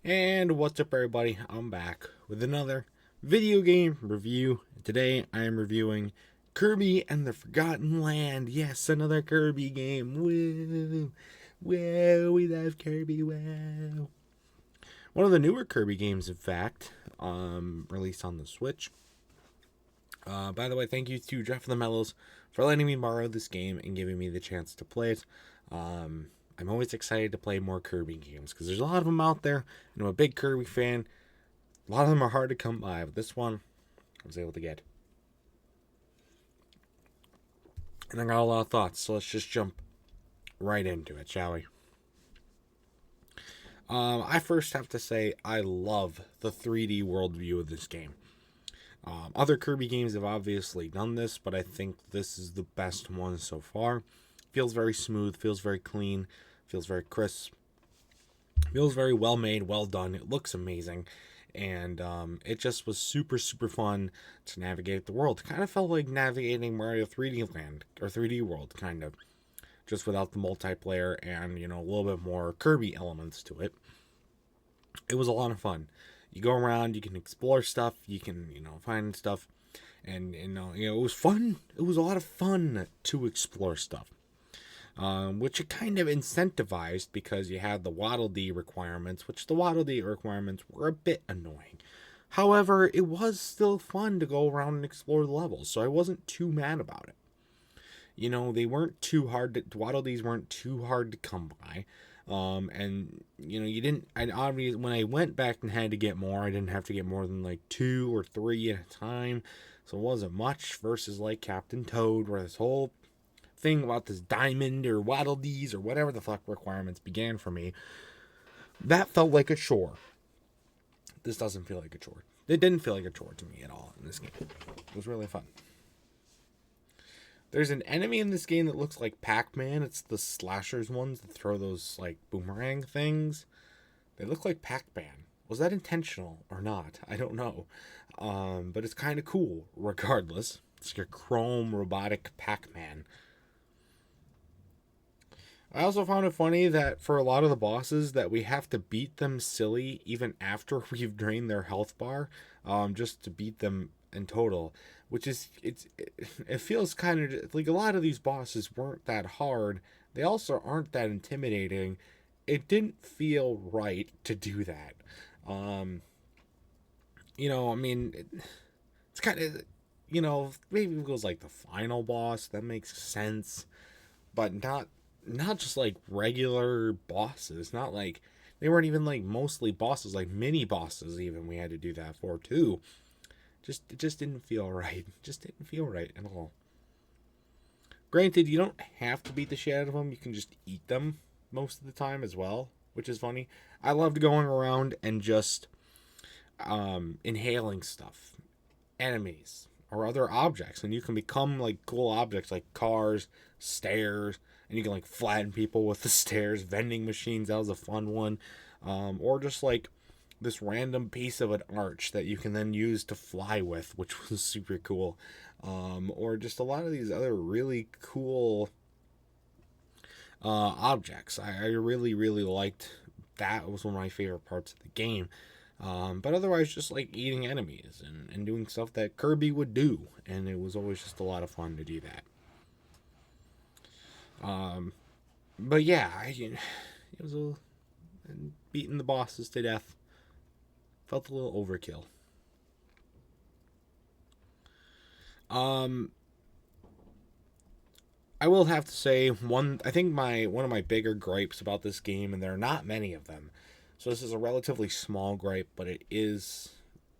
And what's up, everybody? I'm back with another video game review. Today I am reviewing Kirby and the Forgotten Land. Yes, another Kirby game. Woo! Whoa, we love Kirby. Wow. One of the newer Kirby games, in fact, released on the Switch. By the way, thank you to Jeffofthemellows for letting me borrow this game and giving me the chance to play it. I'm always excited to play more Kirby games because there's a lot of them out there, and I'm a big Kirby fan. A lot of them are hard to come by, but this one I was able to get. And I got a lot of thoughts, so let's just jump right into it, shall we? I first have to say I love the 3D world view of this game. Other Kirby games have obviously done this, but I think this is the best one so far. Feels very smooth, feels very clean, feels very crisp, feels very well made, well done. It looks amazing, and it just was super, super fun to navigate the world. It kind of felt like navigating Mario 3D Land, or 3D World, kind of, just without the multiplayer and, a little bit more Kirby elements to it. It was a lot of fun. You go around, you can explore stuff, you can, find stuff, and, it was fun. It was a lot of fun to explore stuff. Which it kind of incentivized because you had the Waddle Dee requirements, which the Waddle Dee requirements were a bit annoying. However, it was still fun to go around and explore the levels, so I wasn't too mad about it. They weren't too hard to, Waddle Dees weren't too hard to come by. And you didn't. I obviously, when I went back and had to get more, I didn't have to get more than like 2 or 3 at a time, so it wasn't much. Versus like Captain Toad, where this whole thing about this diamond or Waddle Dees or whatever the fuck requirements began for me, that felt like a chore. This doesn't feel like a chore. It didn't feel like a chore to me at all in this game. It was really fun. There's an enemy in this game that looks like Pac-Man. It's the slashers ones that throw those like boomerang things. They look like Pac-Man. Was that intentional or not? I don't know. But it's kind of cool regardless. It's like a chrome robotic Pac-Man. I also found it funny that for a lot of the bosses that we have to beat them silly even after we've drained their health bar, just to beat them in total, which is it feels kind of like a lot of these bosses weren't that hard. They also aren't that intimidating. It didn't feel right to do that. I mean, it's kind of, maybe it was like the final boss that makes sense, but not just like regular bosses. Not like they weren't even like mostly bosses, like mini bosses. Even we had to do that for too. It just didn't feel right. Just didn't feel right at all. Granted, you don't have to beat the shit out of them. You can just eat them most of the time as well, which is funny. I loved going around and just inhaling stuff, enemies, or other objects, and you can become like cool objects like cars, stairs, and you can like flatten people with the stairs, vending machines. That was a fun one. Or just like this random piece of an arch that you can then use to fly with, which was super cool. Or just a lot of these other really cool objects. I really, really liked that. It was one of my favorite parts of the game. But otherwise, just like eating enemies and doing stuff that Kirby would do. And it was always just a lot of fun to do that. But yeah, it was beating the bosses to death. Felt a little overkill. I will have to say I think one of my bigger gripes about this game, and there are not many of them, so this is a relatively small gripe, but it is,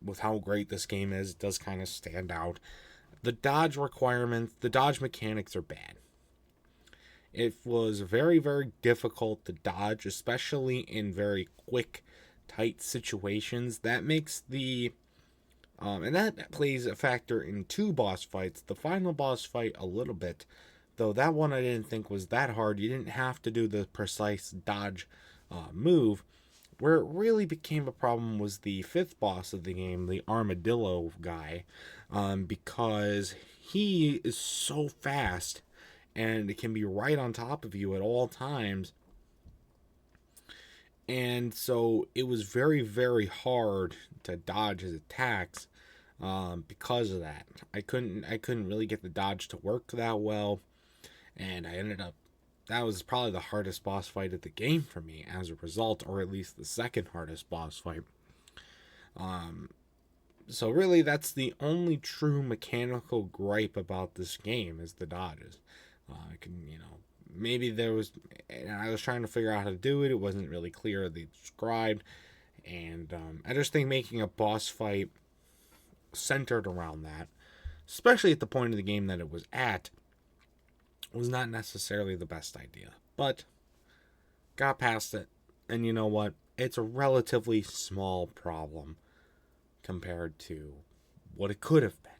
with how great this game is, it does kind of stand out. The dodge requirements, the dodge mechanics are bad. It was very, very difficult to dodge, especially in very quick, tight situations. That makes and that plays a factor in 2 boss fights. The final boss fight a little bit, though that one I didn't think was that hard. You didn't have to do the precise dodge move. Where it really became a problem was the 5th boss of the game, the armadillo guy, because he is so fast and it can be right on top of you at all times. And so it was very, very hard to dodge his attacks because of that. I couldn't really get the dodge to work that well, and I ended up, that was probably the hardest boss fight of the game for me as a result, or at least the second hardest boss fight. So really, that's the only true mechanical gripe about this game is the dodges. I can, maybe there was, and I was trying to figure out how to do it. It wasn't really clearly described, and I just think making a boss fight centered around that, especially at the point of the game that it was at, was not necessarily the best idea. But got past it, and you know what? It's a relatively small problem compared to what it could have been.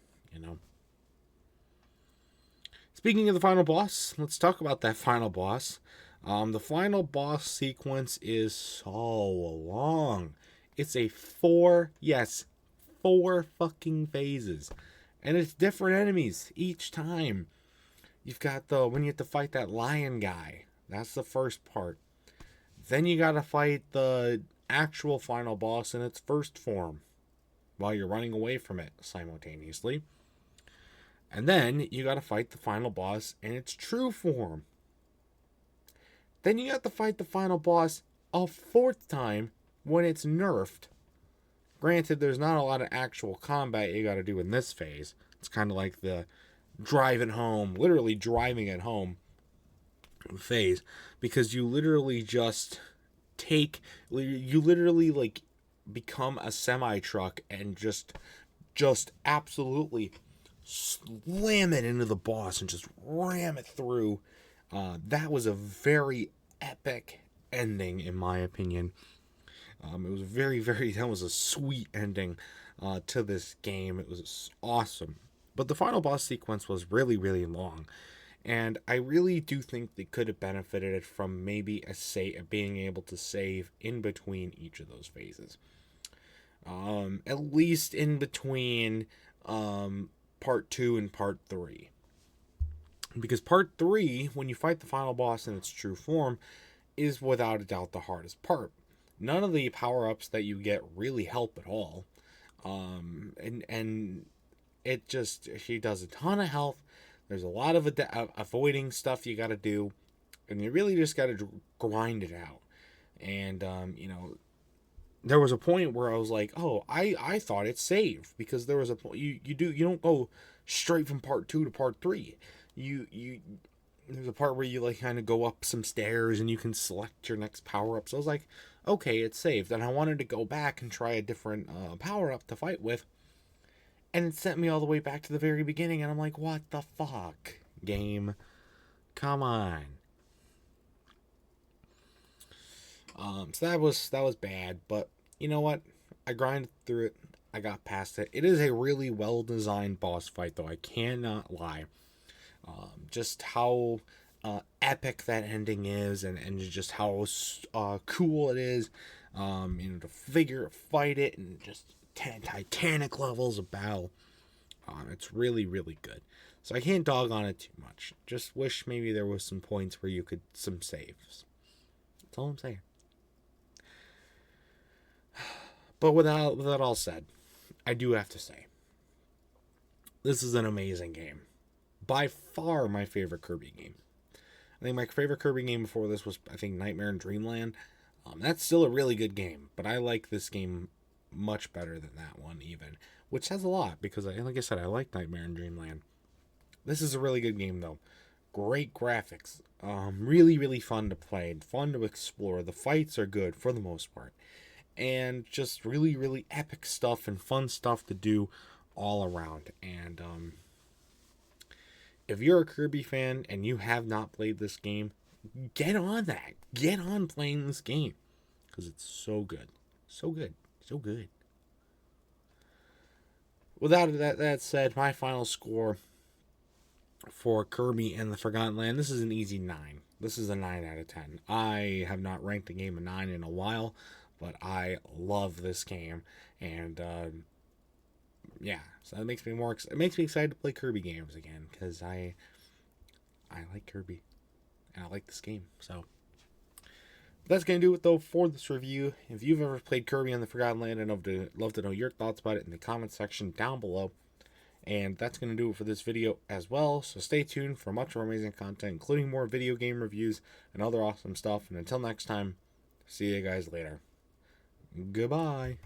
Speaking of the final boss, let's talk about that final boss. The final boss sequence is so long. It's four fucking phases. And it's different enemies each time. You've got when you have to fight that lion guy. That's the first part. Then you gotta fight the actual final boss in its first form while you're running away from it simultaneously. And then you gotta fight the final boss in its true form. Then you got to fight the final boss a fourth time when it's nerfed. Granted, there's not a lot of actual combat you gotta do in this phase. It's kind of like the literally driving it home phase, because you literally just like become a semi-truck and just absolutely slam it into the boss and just ram it through. That was a very epic ending, in my opinion. It was that was a sweet ending to this game. It was awesome. But the final boss sequence was really, really long. And I really do think they could have benefited from maybe being able to save in between each of those phases. At least in between part 2 and part 3. Because part 3, when you fight the final boss in its true form, is without a doubt the hardest part. None of the power-ups that you get really help at all. And it just, she does a ton of health. There's a lot of avoiding stuff you gotta do. And you really just gotta grind it out. And, there was a point where I was like, oh, I thought it's saved. Because there was a point, you don't go straight from part 2 to part 3. There's a part where you like kind of go up some stairs and you can select your next power up. So I was like, okay, it's saved. And I wanted to go back and try a different power up to fight with. And it sent me all the way back to the very beginning. And I'm like, what the fuck, game? Come on. So that was bad. But you know what? I grinded through it. I got past it. It is a really well designed boss fight, though. I cannot lie. Just how epic that ending is, and just how cool it is, to fight it, and just titanic levels of battle. It's really, really good. So I can't dog on it too much. Just wish maybe there was some points where you could some saves. That's all I'm saying. But with that all said, I do have to say, this is an amazing game. By far my favorite Kirby game. I think my favorite Kirby game before this was, I think, Nightmare in Dreamland. That's still a really good game, but I like this game much better than that one even, which says a lot because, like I said, I like Nightmare in Dreamland. This is a really good game, though. Great graphics. Really, really fun to play, fun to explore. The fights are good for the most part. And just really, really epic stuff and fun stuff to do all around. And, if you're a Kirby fan and you have not played this game, get on that. Get on playing this game. Because it's so good. So good. So good. Without that said, my final score for Kirby and the Forgotten Land, this is an easy 9. This is a 9 out of 10. I have not ranked a game a 9 in a while, but I love this game. And, yeah, so that makes me excited to play Kirby games again, because I like Kirby and I like this game. So That's going to do it, though, for this review. If you've ever played Kirby on the Forgotten Land, I'd love to know your thoughts about it in the comment section down below. And that's going to do it for this video as well. So stay tuned for much more amazing content, including more video game reviews and other awesome stuff. And until next time, see you guys later. Goodbye.